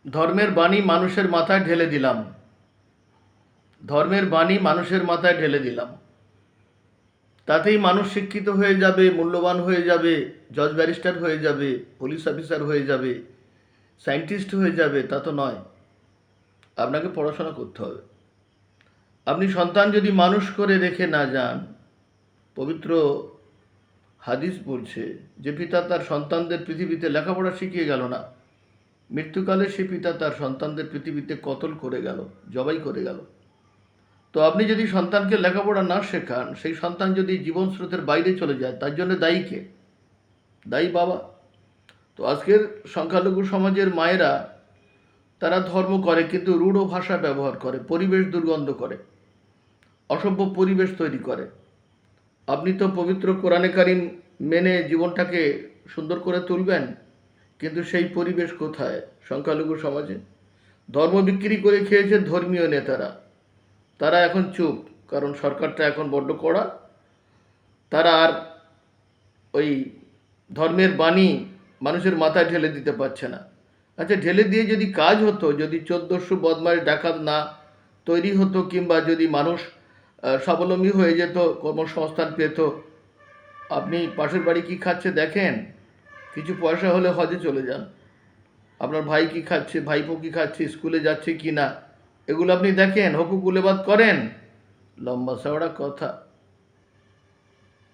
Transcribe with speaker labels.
Speaker 1: ধর্মের বাণী মানুষের মাথায় ঢেলে দিলাম। ধর্মের বাণী মানুষের মাথায় ঢেলে দিলাম। তাতেই মানুষ শিক্ষিত হয়ে যাবে, মূল্যবান হয়ে যাবে, জজ ব্যারিস্টার হয়ে যাবে, পুলিশ অফিসার হয়ে যাবে, সায়েন্টিস্ট হয়ে যাবে, তা তো নয়। আপনাকে পড়াশোনা করতে হবে। আপনি সন্তান যদি মানুষ করে রেখে না যান, পবিত্র হাদিস বলছে যে পিতা তার সন্তানদের পৃথিবীতে লেখাপড়া শিখিয়ে গেল না, মৃত্যুকালে সে পিতা তার সন্তানদের পৃথিবীতে কতল করে গেল, জবাই করে গেল। তো আপনি যদি সন্তানকে লেখাপড়া না শেখান, সেই সন্তান যদি জীবন স্রোতের বাইরে চলে যায়, তার জন্য দায়ী কে? দায়ী বাবা। তো আজকের সংখ্যালঘু সমাজের মায়েরা তারা ধর্ম করে কিন্তু রূঢ় ভাষা ব্যবহার করে, পরিবেশ দুর্গন্ধ করে, অসভ্য পরিবেশ তৈরি করে। আপনি তো পবিত্র কোরআনে কারিম মেনে জীবনটাকে সুন্দর করে তুলবেন, কিন্তু সেই পরিবেশ কোথায় সংখ্যালঘু সমাজে? ধর্ম বিক্রি করে খেয়েছে ধর্মীয় নেতারা, তারা এখন চুপ, কারণ সরকারটা এখন বড্ড কড়া। তারা আর ওই ধর্মের বাণী মানুষের মাথায় ঢেলে দিতে পারছে না। আচ্ছা, ঢেলে দিয়ে যদি কাজ হতো, যদি 1400 বদমাইশ ডাকাত না তৈরি হতো, কিংবা যদি মানুষ স্বাবলম্বী হয়ে যেত, কর্মসংস্থান পেত। আপনি পাশের বাড়ি কী খাচ্ছে দেখেন, কিছু পয়সা হলে হজে চলে যান। আপনার ভাই কী খাচ্ছে, ভাইপো কী খাচ্ছে, স্কুলে যাচ্ছে কি না, এগুলো আপনি দেখেন, হকুকুলেবাদ করেন, লম্বা চওড়া কথা।